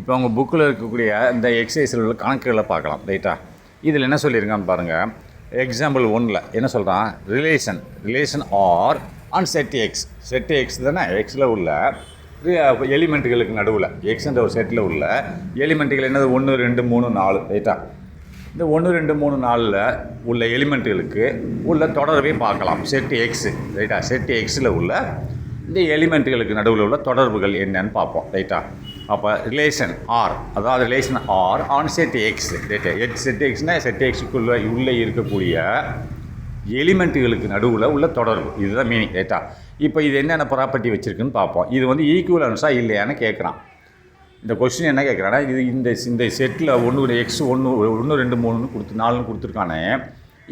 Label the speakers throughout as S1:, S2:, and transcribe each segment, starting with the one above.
S1: இப்போ உங்கள் புக்கில் இருக்கக்கூடிய இந்த எக்ஸசைஸில் உள்ள கணக்குகளை பார்க்கலாம் ரைட்டா. இதில் என்ன சொல்லியிருக்கான்னு பாருங்கள். எக்ஸாம்பிள் 1ல் என்ன சொல்கிறான், relation R on set X தானே, எக்ஸில் உள்ள எலிமெண்ட்டுகளுக்கு நடுவில் எக்ஸ்ன்ற ஒரு செட்டில் உள்ள எலிமெண்ட்டுகள் என்னது 1 2 3 4 ரைட்டா. இந்த 1 2 3 4ல் உள்ள எலிமெண்ட்டுகளுக்கு உள்ள தொடர்பை பார்க்கலாம். செட் எக்ஸு ரைட்டா. செட் எக்ஸில் உள்ள இந்த எலிமெண்ட்டுகளுக்கு நடுவில் உள்ள தொடர்புகள் என்னன்னு பார்ப்போம் ரைட்டா. அப்போ ரிலேஷன் ஆர், அதாவது relation R on set X ரைட்டா. செட் எக்ஸ்னால் செட் எக்ஸுக்குள்ளே உள்ளே இருக்கக்கூடிய எலிமெண்ட்டுகளுக்கு நடுவில் உள்ள தொடர்பு, இதுதான் மீனிங் ரைட்டா. இப்போ இது என்னென்ன ப்ராப்பர்ட்டி வச்சுருக்குன்னு பார்ப்போம். இது வந்து ஈக்குவலன்ஸாக இல்லையான்னு கேட்குறான். இந்த கொஸ்டின் என்ன கேட்குறான்னா, இது இந்த செட்டில் 1 எக்ஸ் 1 2 3 கொடுத்து 4 கொடுத்துருக்கானே,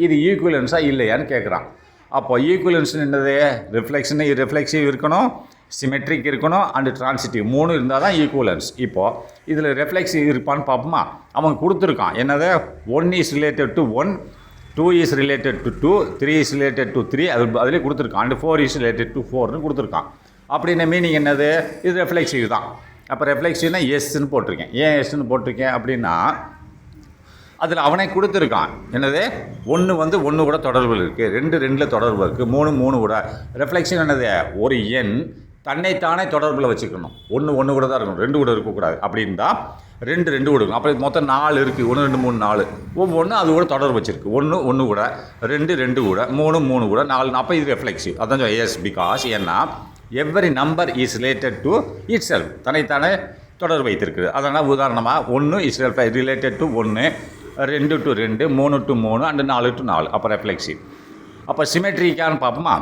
S1: இது ஈக்குவலன்ஸாக இல்லையான்னு கேட்குறான். அப்போ ஈக்குவலன்ஸ் என்னது, ரிஃப்ளெக்சிவ் இருக்கணும், சிமெட்ரிக் இருக்கணும், அண்டு டிரான்சிட்டிவ் 3 இருந்தால் தான் ஈக்குவலன்ஸ். இப்போது இதில் ரெஃப்ளெக்சிவ் இருப்பான்னு பார்ப்போமா. அவன் கொடுத்துருக்கான் என்னது, 1 is related to 1, 2 is related to 2, 3 is related to 3, அதிலே கொடுத்துருக்கான். அண்டு 4 இஸ் ரிலேட்டட் டு 4னு கொடுத்துருக்கான். அப்படின்ன மீனிங் என்னது, இது ரெஃப்ளெக்சிவ் தான். அப்போ ரெஃப்ளெக்சிவ்னா எஸ்ன்னு போட்டிருக்கேன். ஏன் எஸ்ன்னு போட்டிருக்கேன் அப்படின்னா, அதில் அவனே கொடுத்துருக்கான் என்னது, 1 வந்து 1 கூட தொடர்பில் இருக்குது, 2 2ல் தொடர்பு இருக்குது, 3 3 கூட. ரெஃப்ளெக்ஷன் என்னது, ஒரு எண் தன்னைத்தானே தொடர்பில் வச்சுக்கணும். 1 1 கூட தான் இருக்கணும், 2 கூட இருக்கக்கூடாது. அப்படின்னு தான் 2 2 கொடுக்கணும். அப்போ மொத்தம் 4 இருக்குது, 1 2 3 4, ஒவ்வொன்றும் அது கூட தொடர்பு வச்சுருக்கு. 1 1 கூட, 2 2 கூட, 3 3 கூட, 4. அப்போ இது ரெஃப்ளெக்சிவ். அதான் எஸ், பிகாஸ் ஏன்னா every number is related to it self, தன்னைத்தானே தொடர்பு வைத்திருக்குது. அதனால் உதாரணமாக 1 is related to 1, 2 to 2, 3 to 3, and 4 to 4. அப்போ ரெஃப்ளெக்சிவ். அப்போ சிமெட்ரிக்கான்னு பார்ப்போமா.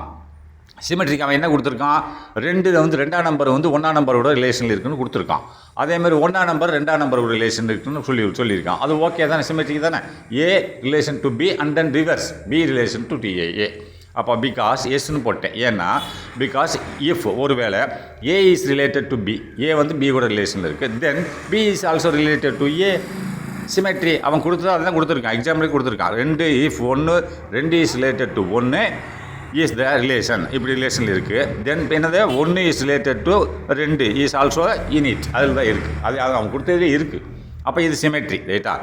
S1: சிமெட்ரிக் அவன் என்ன கொடுத்துருக்கான், 2 வந்து 2ஆம் நம்பர் வந்து 1ஆம் நம்பரோட ரிலேஷனில் இருக்குன்னு கொடுத்துருக்கான். அதேமாதிரி 1ஆம் நம்பர் 2ஆம் நம்பரோட ரிலேஷன் இருக்குன்னு சொல்லியிருக்கான். அது ஓகே தானே, சிமெட்ரிக் தானே. A relation to B and then reverse B relation to A. அப்போ பிகாஸ் எஸ்ன்னு போட்டேன். ஏன்னா பிகாஸ் இஃப் ஒருவேளை A is related to B, A வந்து பி கூட ரிலேஷனில் இருக்குது, then B is also related to A. Symmetry அவன் கொடுத்தா அதுதான் கொடுத்துருக்கான், எக்ஸாம்பிளுக்கு கொடுத்துருக்கான். 2 is related to 1 is the relation, இப்படி ரிலேஷனில் இருக்குது. தென் என்னது, 1 is related to 2 is also in it, அதில் தான் இருக்குது. அது அவன் கொடுத்ததே இருக்குது. அப்போ இது சிமெட்ரி ரைட்டா.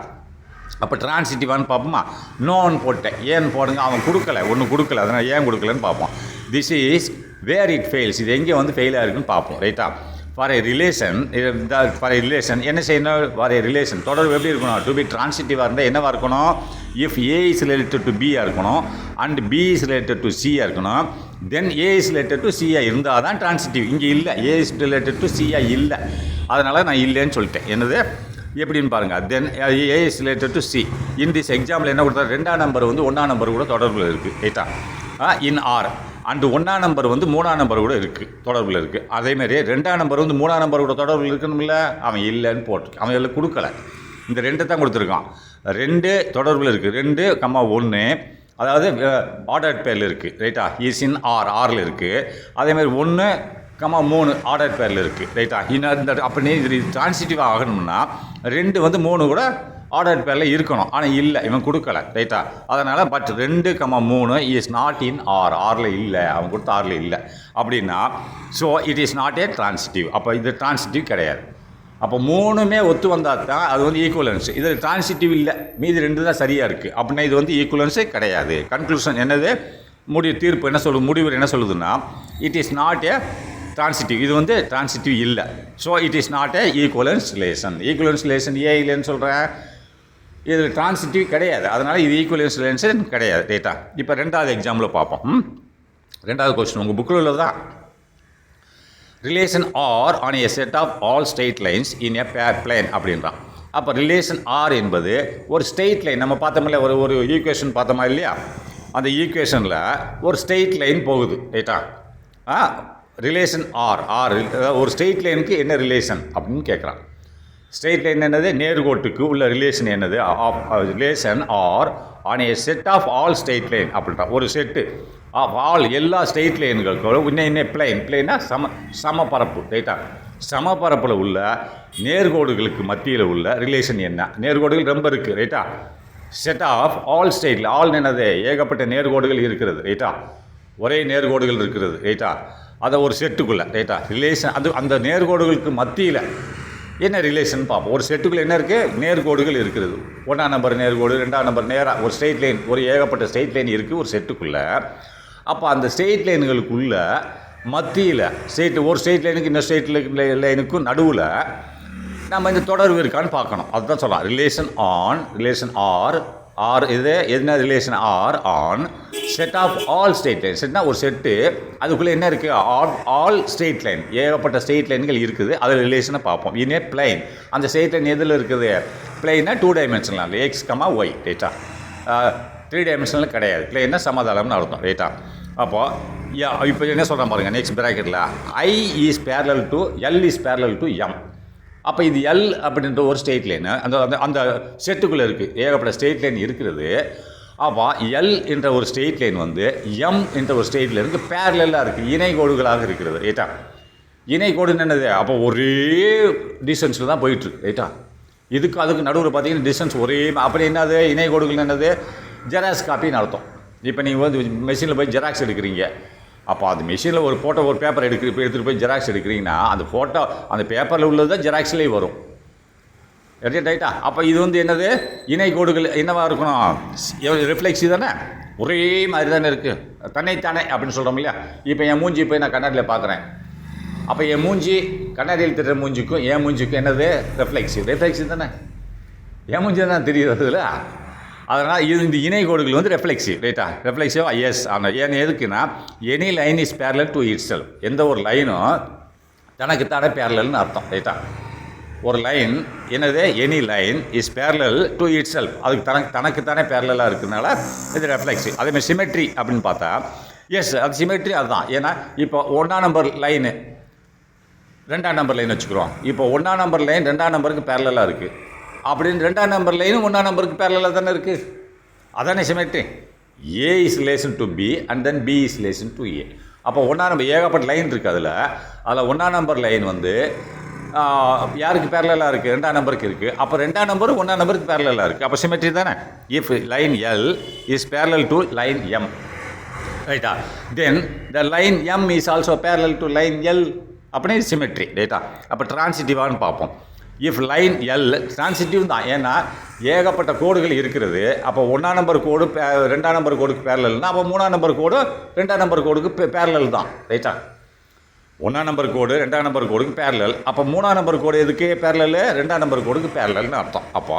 S1: அப்போ டிரான்சிட்டிவான்னு பார்ப்போமா. நோன்னு போட்டேன், ஏன்னு போடுங்க. அவன் கொடுக்கல, ஒன்று கொடுக்கல, அதனால் ஏன் கொடுக்கலன்னு பார்ப்போம். This is where it fails, இது எங்கே வந்து ஃபெயில் ஆகிருக்குன்னு பார்ப்போம் ரைட்டா. ஃபார் ஏ ரிலேஷன் என்ன செய்யணும், ஃபார் ஏ ரிலேஷன் தொடர்பு எப்படி இருக்கணும், டு பி டிரான்சிட்டிவாக இருந்தால் என்னவாக இருக்கணும், if A is related to பியாக இருக்கணும், and B is related to சியாக இருக்கணும், then A is related to சியாக இருந்தால் தான் டிரான்சிட்டிவ். இங்கே இல்லை, ஏ இஸ் ரிலேட்டட் டு சியாக இல்லை, அதனால் நான் இல்லைன்னு சொல்லிட்டேன். என்னது எப்படின்னு பாருங்கள். Then A is related to C. In this example என்ன கொடுத்தா, 2ஆம் நம்பர் வந்து 1ஆம் நம்பர் கூட தொடர்பில் இருக்குது ரைட்டா. இன் ஆர் அண்டு 1ஆம் நம்பர் வந்து 3ஆம் நம்பர் கூட இருக்குது, தொடர்பில் இருக்குது. அதேமாதிரி 2ஆம் நம்பர் வந்து 3ஆம் நம்பர் கூட தொடர்பில் இருக்கணும்ல, அவன் இல்லைன்னு போட்டிருக்கு. அவன் எல்லாம் கொடுக்கல, இந்த 2 தான் கொடுத்துருக்கான். 2 தொடர்பில் இருக்குது, 2, 1, அதாவது ஆர்டர் பேரில் இருக்குது ரைட்டா. இஸ் இன் ஆரில் இருக்குது. அதேமாதிரி 1, 3 ஆர்டர் பேரில் இருக்குது ரைட்டா. இந்த அப்படி இது டிரான்சிட்டிவ் ஆகணும்னா 2 வந்து 3 கூட ஆர்டர் பேரில் இருக்கணும். ஆனால் இல்லை, இவன் கொடுக்கல ரைட்டா. அதனால் பட் 2, 3 இஸ் நாட் இன் ஆரில் இல்லை, அவன் கொடுத்த ஆரில் இல்லை அப்படின்னா, so it is not a transitive. அப்போ இது டிரான்சிட்டிவ் கிடையாது. அப்போ 3மே ஒத்து வந்தால் தான் அது வந்து ஈக்குவலன்ஸ். இது டிரான்சிட்டிவ் இல்லை, மீதி 2 தான் சரியாக இருக்குது அப்படின்னா இது வந்து ஈக்குவலன்ஸே கிடையாது. கன்க்ளூஷன் என்னது, தீர்ப்பு என்ன சொல்லுது, முடிவு என்ன சொல்லுதுன்னா, it is not a transitive, இது வந்து டிரான்சிட்டிவ் இல்லை. So it is not a equivalence relation. Equivalence relation ஏன் இல்லைன்னு சொல்கிறேன், இது டிரான்சிட்டிவ் கிடையாது, அதனால் இது ஈக்குவலன்ஸ் ரிலேஷன் கிடையாது ரைட்டா. இப்போ 2வது எக்ஸாம்பிள் பார்ப்போம். 2வது கொஸ்டின் உங்கள் புக்கில் உள்ளதா. Relation R on a set of all straight lines in a plane அப்படின்றான். அப்போ ரிலேஷன் ஆர் என்பது ஒரு ஸ்ட்ரெயிட் லைன். நம்ம பார்த்தோம்ல, ஒரு ஈக்குவேஷன் பார்த்தோமா இல்லையா, அந்த ஈக்குவேஷனில் ஒரு ஸ்ட்ரெயிட் லைன் போகுது ரைட்டா. ரிலேஷன் ஆர் ஒரு ஸ்ட்ரெயிட் லைனுக்கு என்ன ரிலேஷன் அப்படின்னு கேட்குறான். ஸ்ட்ரெயிட் லைன் என்னது, நேர்கோட்டுக்கு உள்ள ரிலேஷன் என்னது, relation R on a set of all straight line அப்படின்றான். ஒரு செட்டு ஆஃப் ஆல் எல்லா ஸ்ட்ரெயிட் லைன்களுக்கும் இன்ன பிளைனா சமபரப்பு ரைட்டா. சமபரப்பில் உள்ள நேர்கோடுகளுக்கு மத்தியில் உள்ள ரிலேஷன் என்ன, நேர்கோடுகள் ரொம்ப இருக்குது ரைட்டா. Set of all straight, all என்னது ஏகப்பட்ட நேர்கோடுகள் இருக்கிறது ரைட்டா, ஒரே நேர்கோடுகள் இருக்கிறது ரைட்டா. அதை ஒரு செட்டுக்குள்ளே ரைட்டா ரிலேஷன் அது அந்த நேர்கோடுகளுக்கு மத்தியில் என்ன ரிலேஷன் பார்ப்போம். ஒரு செட்டுக்குள்ளே என்ன இருக்குது, நேர்கோடுகள் இருக்கிறது. 1ஆம் நம்பர் நேர்கோடு, 2ஆம் நம்பர் நேராக ஒரு ஸ்ட்ரெயிட் லைன், ஒரு ஏகப்பட்ட ஸ்ட்ரெயிட் லைன் இருக்குது ஒரு செட்டுக்குள்ளே. அப்போ அந்த ஸ்ட்ரெயிட் லைன்களுக்குள்ள மத்தியில் ஒரு ஸ்ட்ரெயிட் லைனுக்கு இன்னும் ஸ்ட்ரெயிட் லைனுக்கும் நடுவில் நம்ம இந்த தொடர்பு இருக்கான்னு பார்க்கணும். அதுதான் சொல்லலாம் ரிலேஷன் ஆர் இது என்ன relation on set of all straight line. செட்னா ஒரு செட்டு, அதுக்குள்ளே என்ன இருக்குது, ஆல் ஸ்ட்ரெயிட் லைன், ஏகப்பட்ட ஸ்ட்ரெயிட் லைன்கள் இருக்குது. அதில் ரிலேஷனை பார்ப்போம். இனே பிளைன், அந்த ஸ்ட்ரெயிட் லைன் எதில் இருக்குது, பிளைனா 2 டைமென்ஷனல் எக்ஸ் ஒய் ரைட்டா, 3 டைமென்ஷனில் கிடையாது. பிளைனா சமதளம்னு அர்த்தம் ரைட்டா. அப்போது இப்போ என்ன சொல்கிறேன் பாருங்கள், நெக்ஸ்ட் ப்ராக்கெட்டில் I is parallel to L is parallel to M. அப்போ இது எல் அப்படின்ற ஒரு ஸ்ட்ரெயிட் லைனு அந்த அந்த செட்டுக்குள்ளே இருக்குது, ஏகப்பட்ட ஸ்ட்ரெயிட் லைன் இருக்கிறது. அப்போ எல் என்ற ஒரு ஸ்ட்ரெயிட் லைன் வந்து எம் என்ற ஒரு ஸ்ட்ரெயிட் லைனுக்கு பேரலாக இருக்குது, இணைகோடுகளாக இருக்கிறது ரைட்டா. இணைகோடுன்னு என்னது, அப்போ ஒரே டிஸ்டன்ஸில் தான் போயிட்டுருக்கு ரைட்டா. அதுக்கு நடுவில் பார்த்தீங்கன்னா டிஸ்டன்ஸ் ஒரே, அப்படி என்னது இணைகோடுகள் என்னது, ஜெராக்ஸ் காப்பின்னு அர்த்தம். இப்போ நீங்கள் வந்து மெஷினில் போய் ஜெராக்ஸ் எடுக்கிறீங்க, அப்போ அது மெஷினில் ஒரு பேப்பர் எடுத்துகிட்டு போய் ஜெராக்ஸ் எடுக்கிறீங்கன்னா அந்த ஃபோட்டோ அந்த பேப்பரில் உள்ளது தான் ஜெராக்ஸ்லேயே வரும் ரைட்டா. அப்போ இது வந்து என்னது, இணைகோடுகள் என்னவாக இருக்கணும், ரிஃப்ளெக்ஸி தானே, ஒரே மாதிரி தானே இருக்குது, தன்னைத்தானே அப்படின்னு சொல்கிறோம் இல்லையா. இப்போ என் மூஞ்சி போய் நான் கண்ணாடியில் பார்க்குறேன், அப்போ என் மூஞ்சி கண்ணாடியில் தெரிகிற மூஞ்சிக்கும் என் மூஞ்சிக்கும் என்னது, ரிஃப்ளெக்ஸி தானே, என் மூஞ்சி தான் தெரியுது இல்லை. அதனால் இந்த இணைகோடுகள் வந்து ரெஃப்ளெக்சிவ் ரைட்டா, ரெஃப்ளெக்சிவ் எஸ். ஆனால் ஏன் எதுக்குன்னா any line is parallel to it self, எந்த ஒரு லைனும் தனக்குத்தானே பேரலல்னு அர்த்தம் ரைட்டா. ஒரு லைன் என்னது, any line is parallel to it self, அதுக்கு தனக்குத்தானே பேரலாக இருக்கிறதுனால இது ரெஃப்ளெக்சிவ். அதேமாதிரி சிமெட்ரி அப்படின்னு பார்த்தா எஸ், அது சிமெட்ரி அதுதான். ஏன்னா இப்போ 1ஆம் நம்பர் லைனு 2ஆம் நம்பர் லைன் வச்சுக்கிறோம். இப்போ 1ஆம் நம்பர் லைன் 2ஆம் நம்பருக்கு பேரலாக இருக்குது, அப்படின்னு 2ஆம் நம்பர் லைனும் 1ஆம் நம்பருக்கு பேரலாக தானே இருக்குது, அதானே symmetry. A is relation to B and then B is relation to A. அப்போ 1ஆம் நம்பர் ஏகப்பட்ட லைன் இருக்குது, அதில் 1ஆம் நம்பர் லைன் வந்து யாருக்கு பேரலாக இருக்குது, 2ஆம் நம்பருக்கு இருக்குது. அப்போ 2ஆம் நம்பர் 1ஆம் நம்பருக்கு பேரலாக இருக்குது, அப்போ சிமெட்ரி தானே. If line L is parallel to line M ரைட்டா, then the line M is also parallel to line L, அப்படின்னு சிமெட்ரி ரைட்டா. அப்போ டிரான்சிட்டிவான்னு பார்ப்போம். இஃப் லைன் எல் டிரான்சிட்டிவ் தான், ஏன்னா ஏகப்பட்ட கோடுகள் இருக்கிறது. அப்போ 1ஆம் நம்பர் கோடு 2ஆம் நம்பர் கோடுக்கு பேரலல்னா அப்போ 3ஆம் நம்பர் கோடு 2ஆம் நம்பர் கோடுக்கு பேரலல் தான் ரைட்டா. 1ஆம் நம்பர் கோடு 2ஆம் நம்பர் கோடுக்கு பேரலல், அப்போ 3ஆம் நம்பர் கோடு எதுக்கு பேரலல், 2ஆம் நம்பர் கோடுக்கு பேரலல்னு அர்த்தம். அப்போ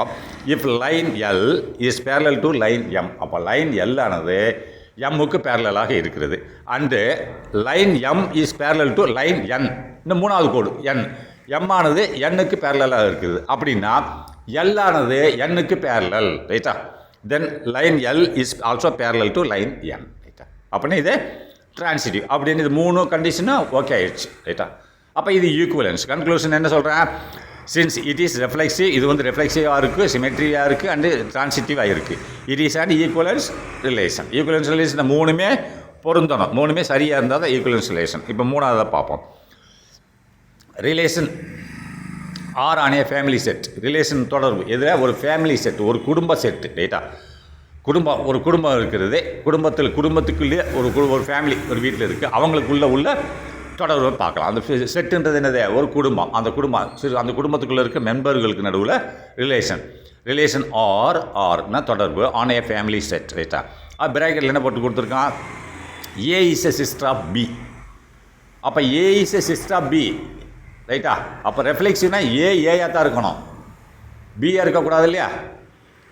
S1: if line L is parallel to line M, அப்போ லைன் எல் ஆனது எம்முக்கு பேரலாக இருக்கிறது. And line M is parallel to line N, இந்த 3ஆவது கோடு என், எம் ஆனது எண்ணுக்கு பேரலாக இருக்குது. அப்படின்னா எல் ஆனது எண்ணுக்கு பேரலல் ரைட்டா. Then line L is also parallel to line N ரைட்டா. அப்படின்னு இது டிரான்சிட்டிவ் அப்படின்னு இது 3 கண்டிஷனும் ஓகே ஆயிடுச்சு ரைட்டா. அப்போ இது ஈக்குவலன்ஸ். கன்க்ளூஷன் என்ன சொல்கிறேன், சின்ஸ் இட் இஸ் ரெஃப்ளெக்சிவ், இது வந்து ரெஃப்ளெக்சிவாக இருக்குது, சிமெட்ரியாக இருக்குது, அண்டு டிரான்சிட்டிவாக இருக்குது. It is and equivalence relation. Equivalence relation 3மே பொருந்தணும், 3மே சரியாக இருந்தால் தான் ஈக்குவலன்ஸ் ரிலேஷன். இப்போ 3ஆவதை பார்ப்போம். Relation R on a family set. Relation தொடர்பு எது, ஒரு ஃபேமிலி செட், ஒரு குடும்ப செட்டு ரைட்டா. ஒரு குடும்பம் இருக்கிறது, குடும்பத்துக்குள்ளேயே ஒரு ஃபேமிலி ஒரு வீட்டில் இருக்குது, அவங்களுக்குள்ளே உள்ள தொடர்பை பார்க்கலாம். அந்த செட்டுன்றது என்னது, ஒரு குடும்பம். அந்த குடும்பத்துக்குள்ளே இருக்க மெம்பர்களுக்கு நடுவில் ரிலேஷன் ஆர்னா தொடர்பு ஆன் ஏ ஃபேமிலி செட் ரைட்டா. பிராக்கெட்டில் என்ன போட்டு கொடுத்துருக்கான், A is a sister of B. அப்போ A is a sister of B ரைட்டா. அப்போ ரெஃப்ளெக்சிவ்னா ஏயாக தான் இருக்கணும், பியாக இருக்கக்கூடாது இல்லையா.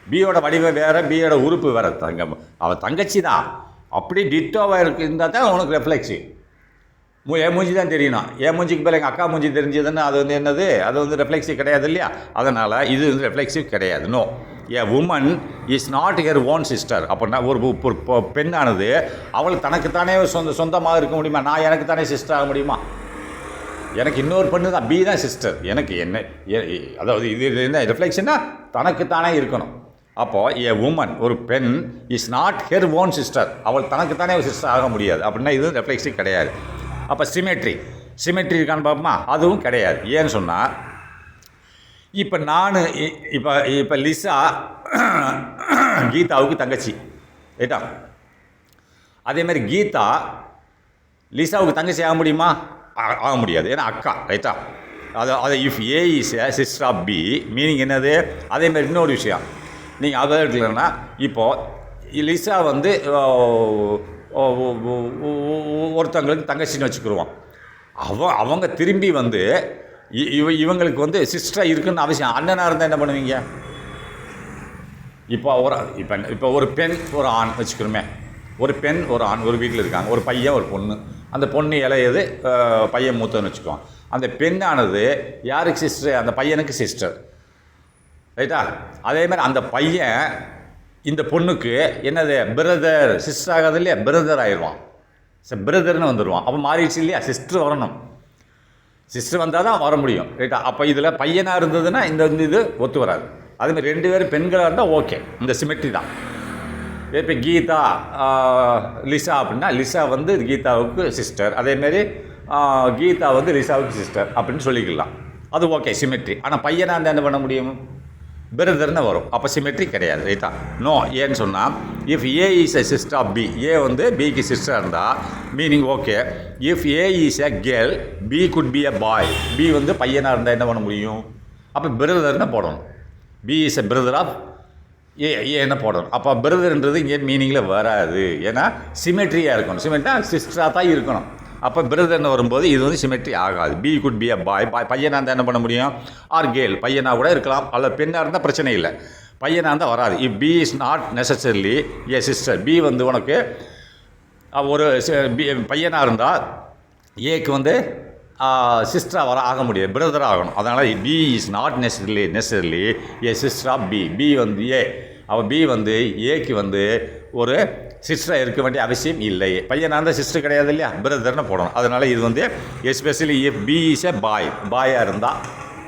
S1: பியோட வடிவம் வேறு, பியோட உறுப்பு வேறு, அவள் தங்கச்சி தான், அப்படி டிட்டோவாக இருந்தால் தான் உனக்கு ரெஃப்ளெக்சிவ். என் மூஞ்சி தான் தெரியணும், என் மூஞ்சிக்கு பேர் எங்கள் அக்கா மூஞ்சி தெரிஞ்சதுன்னு அது வந்து என்னது, அது வந்து ரெஃப்ளெக்சிவ் கிடையாது இல்லையா. அதனால் இது வந்து ரெஃப்ளெக்சிவ் கிடையாது. No, a woman is not her own sister. அப்படின்னா ஒரு பெண்ணானது அவள் தனக்குத்தானே சொந்தமாக இருக்க முடியுமா, நான் எனக்கு தானே சிஸ்டர் ஆக முடியுமா, எனக்கு இன்னொரு பெண்ணு தான் பி தான் சிஸ்டர், எனக்கு என்ன, அதாவது இது என்ன ரிஃப்ளெக்ஷன்னா தனக்குத்தானே இருக்கணும். அப்போது ஏ உமன் ஒரு பெண் is not her own sister, அவள் தனக்குத்தானே ஒரு சிஸ்டர் ஆக முடியாது. அப்படின்னா இது ரெஃப்ளெக்சிவ் கிடையாது. அப்போ சிமெட்ரி இருக்கான்னு பார்ப்போமா, அதுவும் கிடையாது. ஏன்னு சொன்னால் இப்போ நான் இப்போ லிசா கீதாவுக்கு தங்கச்சி ரைட்டா. அதேமாதிரி கீதா லிசாவுக்கு தங்கச்சி ஆக முடியுமா? ஆக முடியாது, ஏன்னா அக்கா. ரைட்டா? அது if A is a sister of B meaning என்னது? அதேமாதிரி இன்னொரு விஷயம் நீங்கள் அதை எடுக்கலன்னா, இப்போது லிசா வந்து ஒருத்தவங்களுக்கு தங்கச்சின்னு வச்சுக்கிடுவோம். அவங்க திரும்பி வந்து இவங்களுக்கு வந்து சிஸ்டராக இருக்குன்னு அவசியம். அண்ணனாக இருந்தால் என்ன பண்ணுவீங்க? இப்போ ஒரு பெண் ஒரு ஆண் வச்சுக்கிறோமே. ஒரு பெண் ஒரு ஆண் ஒரு வீட்டில் இருக்காங்க. ஒரு பையன் ஒரு பொண்ணு. அந்த பொண்ணு இளையது, பையன் மூத்தன்னு வச்சுக்குவோம். அந்த பெண்ணானது யாருக்கு சிஸ்டர்? அந்த பையனுக்கு சிஸ்டர். ரைட்டா? அதேமாதிரி அந்த பையன் இந்த பொண்ணுக்கு என்னது? பிரதர். சிஸ்டர் ஆகாது இல்லையா? பிரதர் ஆயிடுவான். பிரதர்னு வந்துடுவான். அப்போ மாறிடுச்சு இல்லையா? சிஸ்டர் வரணும். சிஸ்டர் வந்தால் தான் வர முடியும். ரைட்டா? அப்போ இதில் பையனாக இருந்ததுன்னா இந்த இது ஒத்து வராது. அதேமாதிரி 2 பேரும் பெண்களாக இருந்தால் ஓகே. இந்த சிமெட்ரி தான். இப்போ கீதா லிசா அப்படின்னா லிசா வந்து கீதாவுக்கு சிஸ்டர். அதேமாரி கீதா வந்து லிசாவுக்கு சிஸ்டர் அப்படின்னு சொல்லிக்கலாம். அது ஓகே, சிமெட்ரி. ஆனால் பையனாக இருந்தால் என்ன பண்ண முடியும்? பிரதர்னு வரும். அப்போ சிமெட்ரி கிடையாது. ரைட்டா? நோ. ஏன்னு சொன்னால் if A is a sister of B, A வந்து பிக்கு சிஸ்டர் இருந்தால் meaning okay. If A is a girl, B could be a boy. B வந்து பையனாக இருந்தால் என்ன பண்ண முடியும்? அப்போ பிரதர்னு போடணும். B is a brother of ஏன்னு போடணும். அப்போ பிரதர்ன்றது இங்கே மீனிங்கில் வராது. ஏன்னா சிமெட்ரியாக இருக்கணும். சிமெட்ரினா சிஸ்டராக தான் இருக்கணும். அப்போ பிரதர்னு வரும்போது இது வந்து சிமெட்ரி ஆகாது. பி குட் பி அ பாய். பையனாக இருந்தால் என்ன பண்ண முடியும்? Or girl. பையனாக கூட இருக்கலாம். அல்ல பெண்ணாக இருந்தால் பிரச்சனை இல்லை. பையனாக இருந்தால் வராது. If B is not necessarily a sister. B வந்து உனக்கு ஒரு பையனாக இருந்தால் ஏக்கு வந்து சிஸ்டராக ஆக முடியாது, பிரதராக ஆகணும். அதனால் B is not necessarily a sister of B. B வந்து ஏ. அவள் பி வந்து ஏக்கு வந்து ஒரு சிஸ்டராக இருக்க வேண்டிய அவசியம் இல்லை. பையனாக இருந்தால் சிஸ்டர் கிடையாது இல்லையா? பிரதர்னு போடணும். அதனால் இது வந்து especially if B is a boy. பாயாக இருந்தால்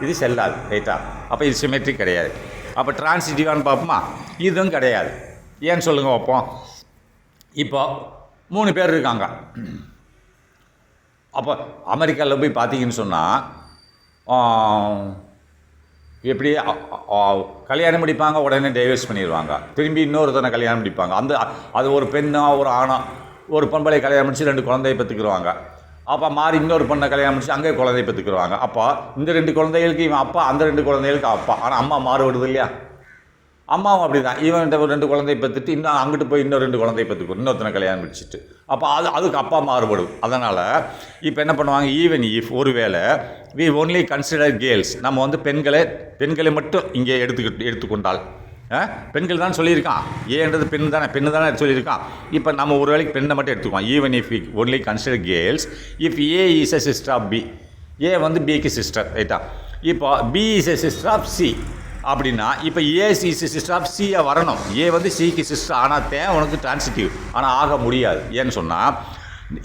S1: இது செல்லாது. ரைட்டா? அப்போ இது சிமெட்ரி கிடையாது. அப்போ டிரான்சிட்டிவான்னு பார்ப்போமா? இதுவும் கிடையாது. ஏன்னு சொல்லுங்கள் பார்ப்போம். இப்போ 3 பேர் இருக்காங்க. அப்போ அமெரிக்காவில் போய் பார்த்தீங்கன்னு சொன்னால் எப்படி கல்யாணம் முடிப்பாங்க, உடனே டைவர்ஸ் பண்ணிடுவாங்க. திரும்பி இன்னொருத்தனை கல்யாணம் முடிப்பாங்க. அது ஒரு பெண்ணா ஒரு ஆணா ஒரு பொம்பளை கல்யாணம் முடிச்சு 2 குழந்தையை பெற்றுக்குருவாங்க. அப்போ மாறி இன்னொரு பொண்ணை கல்யாணம் முடிச்சு அங்கே குழந்தையை பெற்றுக்குருவாங்க. அப்போ இந்த 2 குழந்தைகளுக்கு இவன் அப்பா, அந்த 2 குழந்தைகளுக்கு அப்பா. ஆனால் அம்மா மாறுபடுது இல்லையா? அம்மாவும் அப்படி தான். இவன் 2 குழந்தையை பெற்றுட்டு இன்னும் அங்கிட்டு போய் இன்னும் 2 குழந்தையை பெற்றுக்கும், இன்னொருத்தனை கல்யாணம் முடிச்சுட்டு. அப்போ அதுக்கு அப்பா மாறுபடும். அதனால் இப்போ என்ன பண்ணுவாங்க? ஈவன் இஃப் ஒருவேளை வி ஒன்லி கன்சிடர் கேர்ள்ஸ், நம்ம வந்து பெண்களை மட்டும் இங்கே எடுத்துக்கொண்டால், பெண்கள் தான் சொல்லியிருக்கான். ஏன்றது பெண் தானே சொல்லியிருக்கான். இப்போ நம்ம ஒரு வேளைக்கு பெண்ணை மட்டும் எடுத்துக்குவோம். Even if we only consider girls, if A is a sister of B. A வந்து பிக்கு சிஸ்டர். ரைட்டா? இப்போ B is a sister of C அப்படின்னா இப்போ ஏ இஸ் சிஸ்டர் ஆஃப் சியை வரணும். ஏ வந்து சிக்கு சிஸ்டர் ஆனால் உனக்கு டிரான்சிட்டிவ். ஆனால் ஆக முடியாது. ஏன்னு சொன்னால்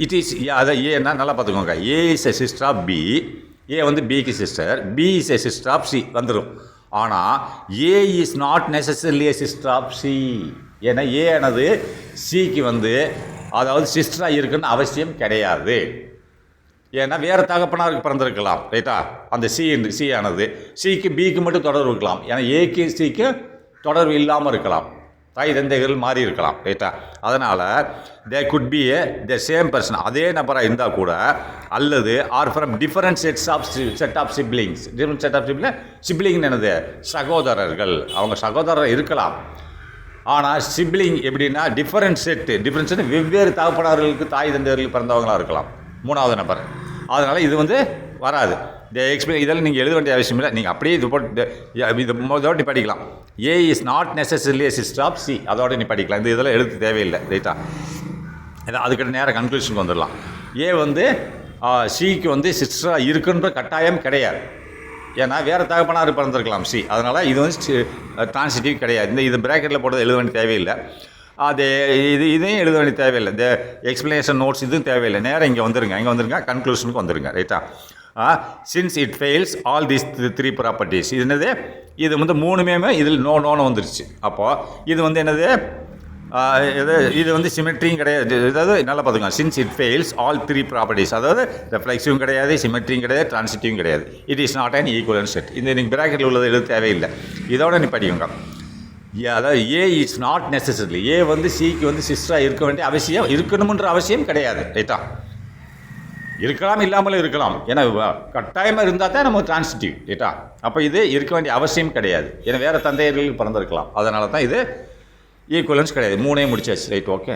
S1: இட் இஸ் அதை ஏன்னா நல்லா பார்த்துக்கோங்க. A is a sister of B. A வந்து பிக்கு sister. B is a sister of C வந்துடும். ஆனால் A is not necessarily a sister of C. ஏன்னா ஏ ஆனது சிக்கு வந்து அதாவது சிஸ்டராக இருக்குன்னு அவசியம் கிடையாது. ஏன்னா வேறு தகப்பனாருக்கு பிறந்திருக்கலாம். ரைட்டா? அந்த சி ஆனது சிக்கு பிக்கு மட்டும் தொடர்பு இருக்கலாம். ஏன்னா ஏக்கு சிக்கு தொடர்பு இல்லாமல் இருக்கலாம். தாய் தந்தைகள் மாறி இருக்கலாம். ரைட்டா? அதனால் they could be the same person, அதே நபராக இருந்தால் கூட, அல்லது or from different set of siblings. Different set of சிப்ளிங்னு என்னது? சகோதரர்கள். அவங்க சகோதரர் இருக்கலாம். ஆனால் சிப்ளிங் எப்படின்னா டிஃப்ரென்ஸ் வெவ்வேறு தகப்பனார்களுக்கு தாய் தந்தையர்களுக்கு பிறந்தவங்களாக இருக்கலாம். 3வது நபர். அதனால் இது வந்து வராது. இதெல்லாம் நீங்கள் எழுத வேண்டிய அவசியம் இல்லை. நீங்கள் அப்படியே இதோட நீ படிக்கலாம். A is not necessarily sister of C. அதோட நீ படிக்கலாம். இதெல்லாம் எழுத்து தேவையில்லை. ரைட்டா? அதுக்கிட்ட நேராக கன்க்ளூஷனுக்கு வந்துடலாம். ஏ வந்து சிக்கு வந்து சிஸ்டராக இருக்குன்ற கட்டாயம் கிடையாது. ஏன்னா வேறு தகப்பனார் பிறந்திருக்கலாம் சி. அதனால் இது வந்து டிரான்சிட்டிவ் கிடையாது. இது ப்ராக்கெட்டில் போட்டது எழுத வேண்டிய தேவையில்லை. அது இதையும் எழுத வேண்டிய தேவையில்லை. இந்த எக்ஸ்ப்ளனேஷன் நோட்ஸ் இதுவும் தேவையில்லை. நேரம் இங்கே வந்துருங்க கன்க்ளூஷனுக்கு வந்துருங்க. ரைட்டா? Since it fails all these 3 properties. இது என்னது? இது வந்து 3மே இதில் நோன்னு வந்துருச்சு. அப்போது இது வந்து என்னது? இது வந்து சிமெட்ரியும் கிடையாது. அதாவது நல்லா பார்த்துக்கோங்க. Since it fails all 3 properties, அதாவது ரெஃப்ளெக்ஸிவும் கிடையாது, சிமெட்ரியும் கிடையாது, டிரான்சிட்டிவும் கிடையாது. It is not an equivalent set. இந்த நீங்கள் ப்ராக்கெட்டில் உள்ளது எழுத தேவையில்லை. இதோட நீ படிக்குங்க. அதாவது ஏ இஸ் நாட் நெசசரிலி. ஏ வந்து சிக்கு வந்து சிஸ்டராக இருக்க வேண்டிய அவசியம் இருக்கணுன்ற அவசியம் கிடையாது. ரைட்டா? இருக்கலாம் இல்லாமலும் இருக்கலாம். ஏன்னா கட்டாயமாக இருந்தால் தான் நம்ம டிரான்சிட்டிவ் ரைட்டா. அப்போ இது இருக்க வேண்டிய அவசியம் கிடையாது. ஏன்னா வேறு தந்தையர்களுக்கு பிறந்திருக்கலாம். அதனால தான் இது ஈக்குவலன்ஸ் கிடையாது. 3 முடிச்சாச்சு ரைட். ஓகே.